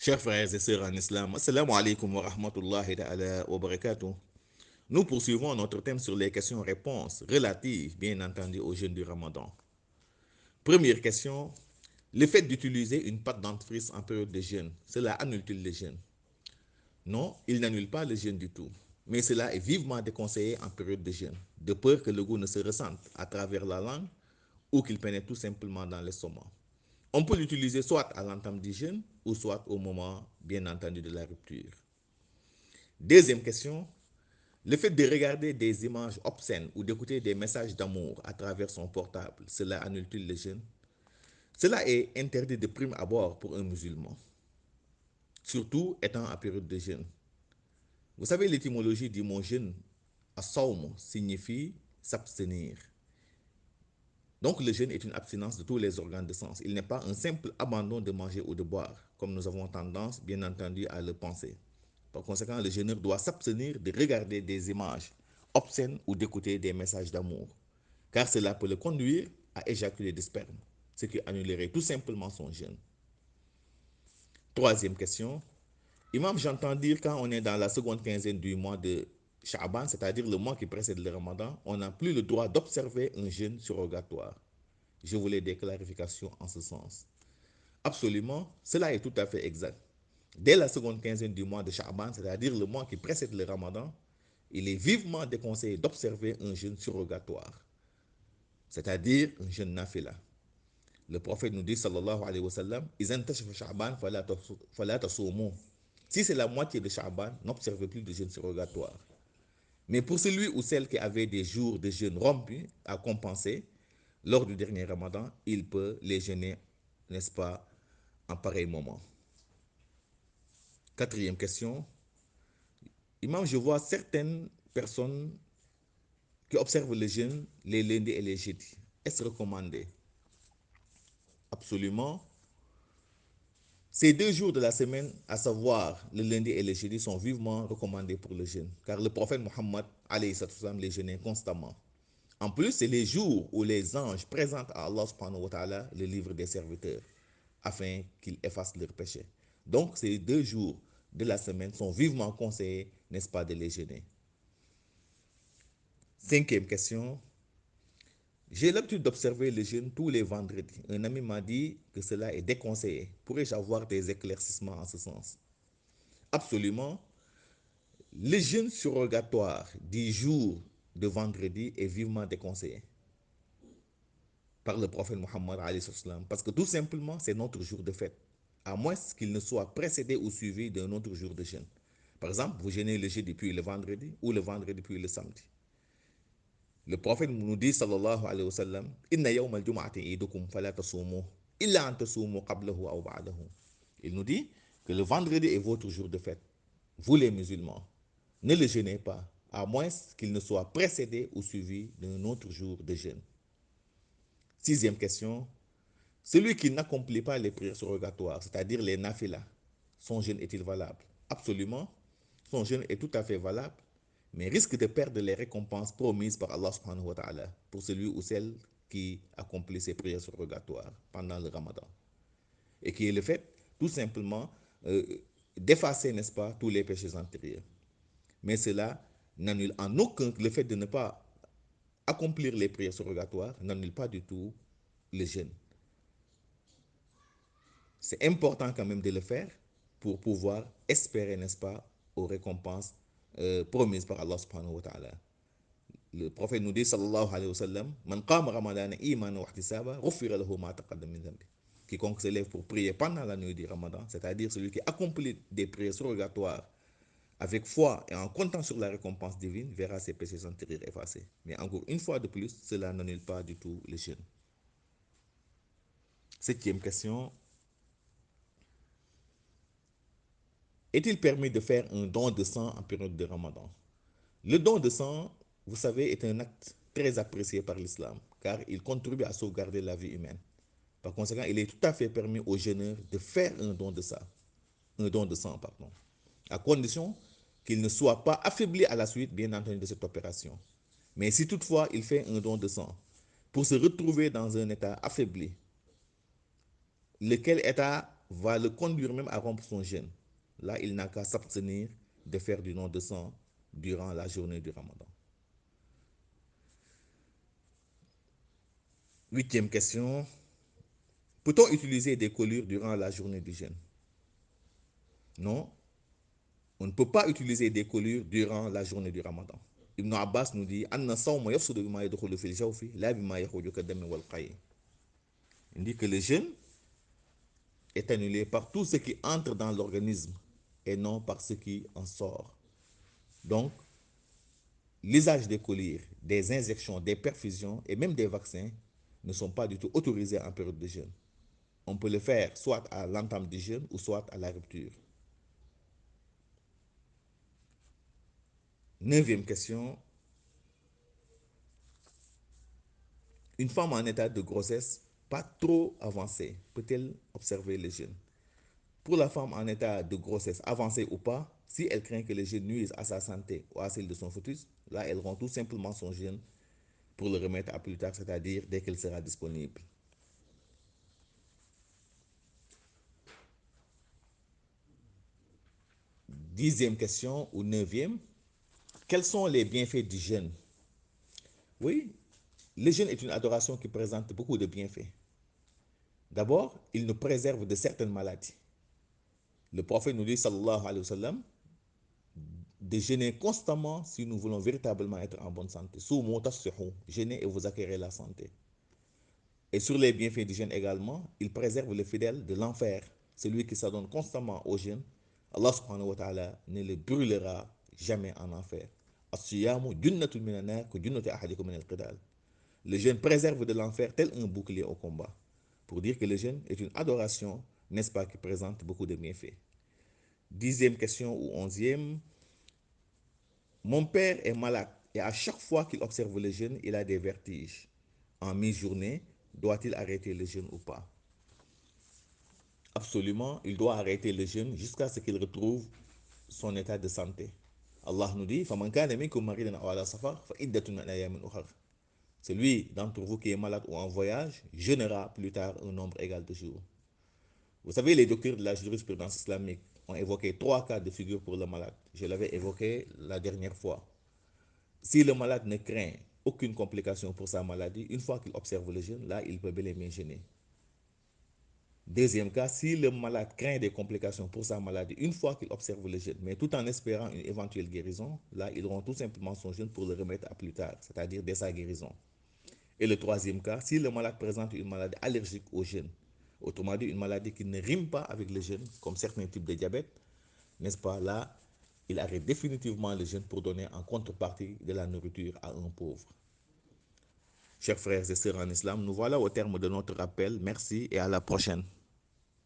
Chers frères et sœurs en islam, assalamu alaikum wa rahmatullahi ta'ala wa barakatuh. Nous poursuivons notre thème sur les questions-réponses relatives, bien entendu, au jeûne du Ramadan. Première question, le fait d'utiliser une pâte dentifrice en période de jeûne, cela annule-t-il le jeûne? Non, il n'annule pas le jeûne du tout. Mais cela est vivement déconseillé en période de jeûne, de peur que le goût ne se ressente à travers la langue ou qu'il pénètre tout simplement dans l'estomac. On peut l'utiliser soit à l'entame du jeûne ou soit au moment, bien entendu, de la rupture. Deuxième question, le fait de regarder des images obscènes ou d'écouter des messages d'amour à travers son portable, cela annule-t-il le jeûne? Cela est interdit de prime abord pour un musulman, surtout étant en période de jeûne. Vous savez, l'étymologie du mot jeûne, as-sawm, signifie s'abstenir. Donc le jeûne est une abstinence de tous les organes de sens. Il n'est pas un simple abandon de manger ou de boire, comme nous avons tendance, bien entendu, à le penser. Par conséquent, le jeûneur doit s'abstenir de regarder des images obscènes ou d'écouter des messages d'amour, car cela peut le conduire à éjaculer des spermes, ce qui annulerait tout simplement son jeûne. Troisième question. Imam, j'entends dire quand on est dans la seconde quinzaine du mois de Sha'ban, c'est-à-dire le mois qui précède le Ramadan, on n'a plus le droit d'observer un jeûne surrogatoire. Je voulais des clarifications en ce sens. Absolument, cela est tout à fait exact. Dès la seconde quinzaine du mois de Sha'ban, c'est-à-dire le mois qui précède le Ramadan, il est vivement déconseillé d'observer un jeûne surrogatoire, c'est-à-dire un jeûne nafila. Le prophète nous dit, sallallahu alayhi wa sallam, si c'est la moitié de Sha'ban, n'observez plus de jeûne surrogatoire. Mais pour celui ou celle qui avait des jours de jeûne rompus à compenser, lors du dernier Ramadan, il peut les jeûner, n'est-ce pas, en pareil moment. Quatrième question. Imam, je vois certaines personnes qui observent le jeûne les lundis et les jeudis. Est-ce recommandé? Absolument. Ces 2 jours de la semaine, à savoir le lundi et le jeudi, sont vivement recommandés pour le jeûne, car le prophète Mohammed les jeûnait constamment. En plus, c'est les jours où les anges présentent à Allah subhanahu wa ta'ala le livre des serviteurs, afin qu'il efface leurs péchés. Donc, ces 2 jours de la semaine sont vivement conseillés, n'est-ce pas, de les jeûner. Cinquième question. J'ai l'habitude d'observer le jeûne tous les vendredis. Un ami m'a dit que cela est déconseillé. Pourrais-je avoir des éclaircissements en ce sens? Absolument. Le jeûne surrogatoire du jour de vendredi est vivement déconseillé par le prophète Mohammed, parce que tout simplement, c'est notre jour de fête, à moins qu'il ne soit précédé ou suivi d'un autre jour de jeûne. Par exemple, vous jeûnez le jeudi puis le vendredi, ou le vendredi puis le samedi. Le prophète nous dit, sallallahu alayhi wa sallam, Inna yawma al-jum'ati idukum fala tasumu illa an tasumu qablahu aw ba'dahu. Il nous dit que le vendredi est votre jour de fête. Vous les musulmans, ne le jeûnez pas, à moins qu'il ne soit précédé ou suivi d'un autre jour de jeûne. Sixième question. Celui qui n'accomplit pas les prières surrogatoires, c'est-à-dire les nafilas, son jeûne est-il valable? Absolument. Son jeûne est tout à fait valable, mais risque de perdre les récompenses promises par Allah subhanahu wa ta'ala pour celui ou celle qui accomplit ses prières surrogatoires pendant le Ramadan. Et qui est le fait, tout simplement, euh, d'effacer, n'est-ce pas, tous les péchés antérieurs. Mais cela n'annule en aucun le fait de ne pas accomplir les prières surrogatoires, n'annule pas du tout le jeûne. C'est important quand même de le faire pour pouvoir espérer, n'est-ce pas, aux récompenses promises par Allah subhanahu wa ta'ala. Le prophète nous dit, sallallahu alayhi wa sallam, Man qama ramadana iman wa ihtisaba, ghufira lahu ma taqaddama min dhanbi. Quiconque se lève pour prier pendant la nuit du Ramadan, c'est-à-dire celui qui accomplit des prières surrogatoires avec foi et en comptant sur la récompense divine, verra ses péchés antérieurs effacés. Mais encore une fois de plus, cela n'annule pas du tout le jeûne. Septième question. Est-il permis de faire un don de sang en période de Ramadan? Le don de sang, vous savez, est un acte très apprécié par l'islam, car il contribue à sauvegarder la vie humaine. Par conséquent, il est tout à fait permis aux jeûneurs de faire un don de sang, pardon, à condition qu'il ne soit pas affaibli à la suite, bien entendu, de cette opération. Mais si toutefois il fait un don de sang pour se retrouver dans un état affaibli, lequel état va le conduire même à rompre son jeûne. Là, il n'a qu'à s'abstenir de faire du don de sang durant la journée du Ramadan. Huitième question. Peut-on utiliser des collures durant la journée du jeûne? Non, on ne peut pas utiliser des collures durant la journée du Ramadan. Ibn Abbas nous dit Anna sawma yafsudu bima yadkhulu fil jawfi la bima yakhruju kadami wal qayi. Il dit que le jeûne est annulé par tout ce qui entre dans l'organisme et non par ce qui en sort. Donc, l'usage des collyres, des injections, des perfusions et même des vaccins ne sont pas du tout autorisés en période de jeûne. On peut le faire soit à l'entame du jeûne ou soit à la rupture. Neuvième question. Une femme en état de grossesse pas trop avancée peut-elle observer le jeûne? Pour la femme en état de grossesse avancée ou pas, si elle craint que le jeûne nuise à sa santé ou à celle de son fœtus, là, elle rend tout simplement son jeûne pour le remettre à plus tard, c'est-à-dire dès qu'elle sera disponible. Dixième question ou neuvième. Quels sont les bienfaits du jeûne? Oui, le jeûne est une adoration qui présente beaucoup de bienfaits. D'abord, il nous préserve de certaines maladies. Le prophète nous dit, sallallahu alayhi wa sallam, de jeûner constamment si nous voulons véritablement être en bonne santé. Jeûnez et vous acquérez la santé. Et sur les bienfaits du jeûne également, il préserve le fidèle de l'enfer. Celui qui s'adonne constamment au jeûne, Allah subhanahu wa ta'ala ne le brûlera jamais en enfer. Le jeûne préserve de l'enfer tel un bouclier au combat. Pour dire que le jeûne est une adoration, n'est-ce pas, qui présente beaucoup de bienfaits. Dixième question ou onzième. Mon père est malade et à chaque fois qu'il observe le jeûne, il a des vertiges. En mi-journée, doit-il arrêter le jeûne ou pas? Absolument, il doit arrêter le jeûne jusqu'à ce qu'il retrouve son état de santé. Allah nous dit celui d'entre vous qui est malade ou en voyage jeûnera plus tard un nombre égal de jours. Vous savez, les docteurs de la jurisprudence islamique ont évoqué trois cas de figure pour le malade. Je l'avais évoqué la dernière fois. Si le malade ne craint aucune complication pour sa maladie, une fois qu'il observe le jeûne, là, il peut bel et bien jeûner. Deuxième cas, si le malade craint des complications pour sa maladie, une fois qu'il observe le jeûne, mais tout en espérant une éventuelle guérison, là, il rend tout simplement son jeûne pour le remettre à plus tard, c'est-à-dire dès sa guérison. Et le troisième cas, si le malade présente une maladie allergique au jeûne, autrement dit une maladie qui ne rime pas avec le jeûne, comme certains types de diabète, n'est-ce pas, là, il arrête définitivement le jeûne pour donner en contrepartie de la nourriture à un pauvre. Chers frères et sœurs en islam, nous voilà au terme de notre rappel. Merci et à la prochaine.